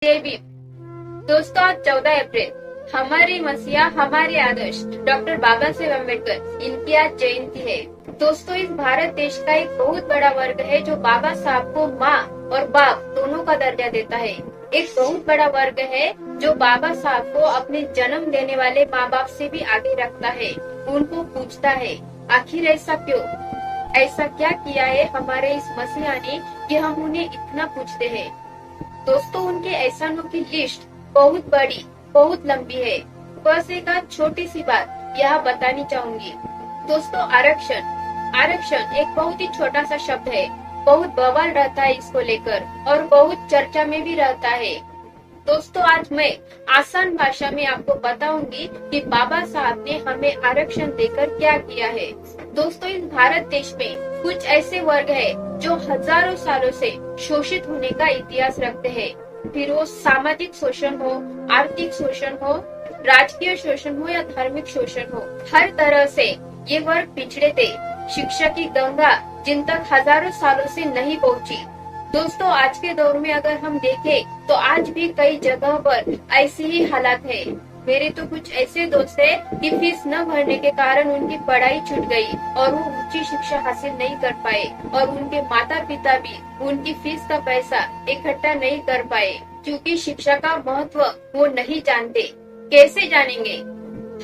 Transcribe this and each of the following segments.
जय भीम। दोस्तों, आज 14 अप्रैल हमारे मसीहा, हमारे आदर्श डॉक्टर बाबा साहेब अम्बेडकर, इनकी आज जयंती है। दोस्तों, इस भारत देश का एक बहुत बड़ा वर्ग है जो बाबा साहब को माँ और बाप दोनों का दर्जा देता है। एक बहुत बड़ा वर्ग है जो बाबा साहब को अपने जन्म देने वाले माँ बाप से भी आगे रखता है। उनको पूछता है, आखिर ऐसा क्यों? ऐसा क्या किया है हमारे इस मसीहा ने कि हम उन्हें इतना पूछते हैं? दोस्तों, उनके एहसानों की लिस्ट बहुत बड़ी, बहुत लंबी है। बस एक आध छोटी सी बात यह बतानी चाहूंगी। दोस्तों, आरक्षण एक बहुत ही छोटा सा शब्द है। बहुत बवाल रहता है इसको लेकर और बहुत चर्चा में भी रहता है। दोस्तों, आज मैं आसान भाषा में आपको बताऊंगी कि बाबा साहब ने हमें आरक्षण देकर क्या किया है। दोस्तों, इस भारत देश में कुछ ऐसे वर्ग है जो हजारों सालों से शोषित होने का इतिहास रखते हैं। फिर वो सामाजिक शोषण हो, आर्थिक शोषण हो, राजकीय शोषण हो या धार्मिक शोषण हो, हर तरह से ये वर्ग पिछड़े थे। शिक्षा की गंगा जिन तक हजारों सालों से नहीं पहुंची। दोस्तों, आज के दौर में अगर हम देखें तो आज भी कई जगह पर ऐसी ही हालात है। मेरे तो कुछ ऐसे दोस्त हैं कि फीस न भरने के कारण उनकी पढ़ाई छूट गई और वो ऊंची शिक्षा हासिल नहीं कर पाए और उनके माता पिता भी उनकी फीस का पैसा इकट्ठा नहीं कर पाए, क्योंकि शिक्षा का महत्व वो नहीं जानते। कैसे जानेंगे?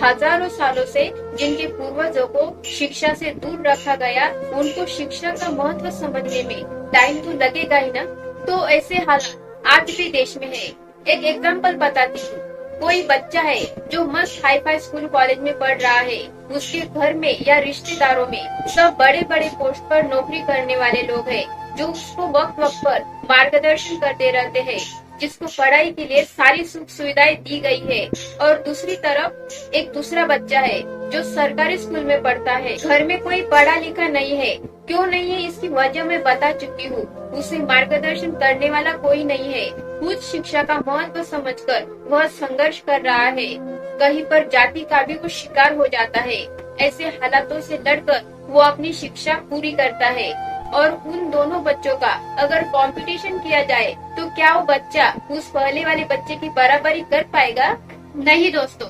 हजारों सालों से जिनके पूर्वजों को शिक्षा से दूर रखा गया, उनको शिक्षा का महत्व समझने में टाइम तो लगेगा ही ना। तो ऐसे हालात आज भी देश में है। एक एग्जाम्पल बताती हूँ। कोई बच्चा है जो मस्त हाई फाई स्कूल कॉलेज में पढ़ रहा है। उसके घर में या रिश्तेदारों में सब बड़े बड़े पोस्ट पर नौकरी करने वाले लोग हैं, जो उसको वक्त वक्त पर मार्गदर्शन करते रहते हैं, जिसको पढ़ाई के लिए सारी सुख सुविधाएं दी गई है। और दूसरी तरफ एक दूसरा बच्चा है जो सरकारी स्कूल में पढ़ता है। घर में कोई पढ़ा लिखा नहीं है। क्यों नहीं है, इसकी वजह मैं बता चुकी हूँ। उसे मार्गदर्शन करने वाला कोई नहीं है। उच्च शिक्षा का महत्व समझकर वह संघर्ष कर रहा है। कहीं पर जाति का भी वो शिकार हो जाता है। ऐसे हालातों से लड़कर वो अपनी शिक्षा पूरी करता है। और उन दोनों बच्चों का अगर कंपटीशन किया जाए तो क्या वो बच्चा उस पहले वाले बच्चे की बराबरी कर पाएगा? नहीं दोस्तों,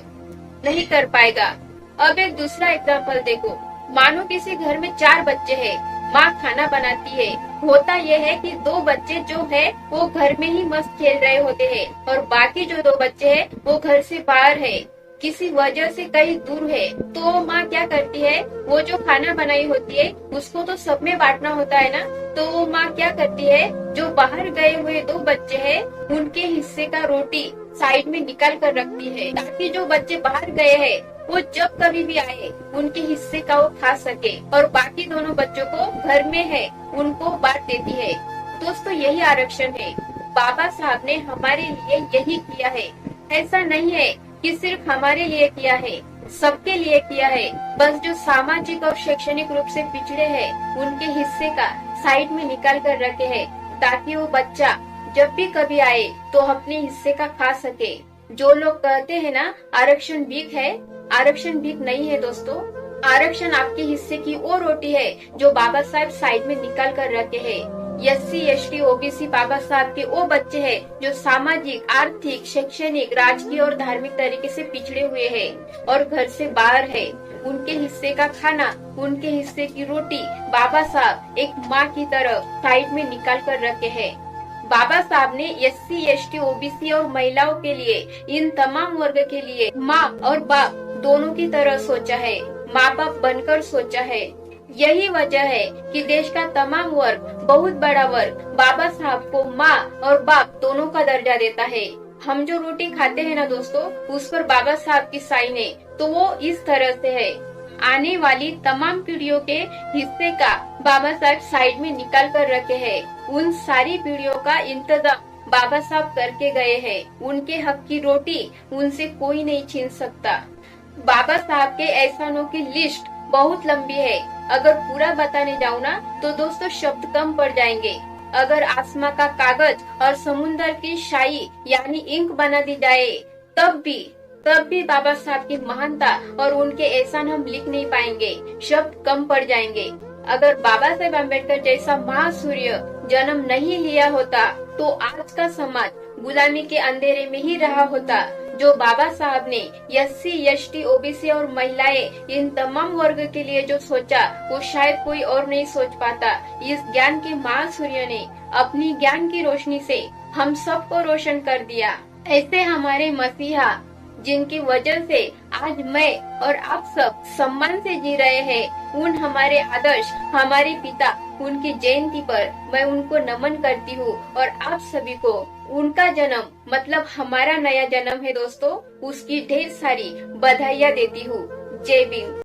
नहीं कर पाएगा। अब एक दूसरा एग्जाम्पल देखो। मानो किसी घर में 4 बच्चे हैं। माँ खाना बनाती है। होता यह है कि 2 बच्चे जो है वो घर में ही मस्त खेल रहे होते हैं और बाकी जो 2 बच्चे हैं वो घर से बाहर है, किसी वजह से कहीं दूर है। तो माँ क्या करती है, वो जो खाना बनाई होती है उसको तो सब में बांटना होता है ना। तो वो माँ क्या करती है, जो बाहर गए हुए 2 बच्चे हैं उनके हिस्से का रोटी साइड में निकाल कर रखती है, ताकि जो बच्चे बाहर गए हैं वो जब कभी भी आए उनके हिस्से का वो खा सके और बाकी दोनों बच्चों को घर में है उनको बांट देती है। दोस्तों, यही आरक्षण है। बाबा साहब ने हमारे लिए यही किया है। ऐसा नहीं है कि सिर्फ हमारे लिए किया है, सबके लिए किया है। बस जो सामाजिक और शैक्षणिक रूप से पिछड़े हैं उनके हिस्से का साइड में निकाल कर रखे हैं, ताकि वो बच्चा जब भी कभी आए तो अपने हिस्से का खा सके। जो लोग कहते हैं ना आरक्षण भीख है, आरक्षण भीख नहीं है दोस्तों। आरक्षण आपके हिस्से की वो रोटी है जो बाबा साहब साइड में निकाल कर रखे हैं। SC ST OBC बाबा साहब के वो बच्चे हैं जो सामाजिक, आर्थिक, शैक्षणिक, राजकीय और धार्मिक तरीके से पिछड़े हुए हैं और घर से बाहर है। उनके हिस्से का खाना, उनके हिस्से की रोटी बाबा साहब एक माँ की तरह साइड में निकाल कर रखे हैं। बाबा साहब ने SC ST OBC और महिलाओं के लिए, इन तमाम वर्ग के लिए माँ और बाप दोनों की तरह सोचा है, माँ बाप बनकर सोचा है। यही वजह है कि देश का तमाम वर्ग, बहुत बड़ा वर्ग, बाबा साहब को माँ और बाप दोनों का दर्जा देता है। हम जो रोटी खाते हैं ना दोस्तों, उस पर बाबा साहब की साइन है, तो वो इस तरह से है। आने वाली तमाम पीढ़ियों के हिस्से का बाबा साहब साइड में निकाल कर रखे हैं। उन सारी पीढ़ियों का इंतजाम बाबा साहब करके गए हैं। उनके हक की रोटी उनसे कोई नहीं छीन सकता। बाबा साहब के एहसानों की लिस्ट बहुत लंबी है। अगर पूरा बताने जाऊँ ना तो दोस्तों शब्द कम पड़ जाएंगे। अगर आसमां का कागज और समुंदर की शाही यानी इंक बना दी जाए तब भी बाबा साहब की महानता और उनके एहसान हम लिख नहीं पाएंगे। शब्द कम पड़ जाएंगे। अगर बाबा साहेब अम्बेडकर जैसा महासूर्य जन्म नहीं लिया होता तो आज का समाज गुलामी के अंधेरे में ही रहा होता। जो बाबा साहब ने SC ST OBC और महिलाएं इन तमाम वर्ग के लिए जो सोचा वो शायद कोई और नहीं सोच पाता। इस ज्ञान के महासूर्य ने अपनी ज्ञान की रोशनी से हम सबको रोशन कर दिया। ऐसे हमारे मसीहा जिनकी वजह से आज मैं और आप सब सम्मान से जी रहे हैं, उन हमारे आदर्श हमारे पिता उनकी जयंती पर मैं उनको नमन करती हूँ और आप सभी को उनका जन्म मतलब हमारा नया जन्म है दोस्तों, उसकी ढेर सारी बधाइयाँ देती हूँ। जय भीम।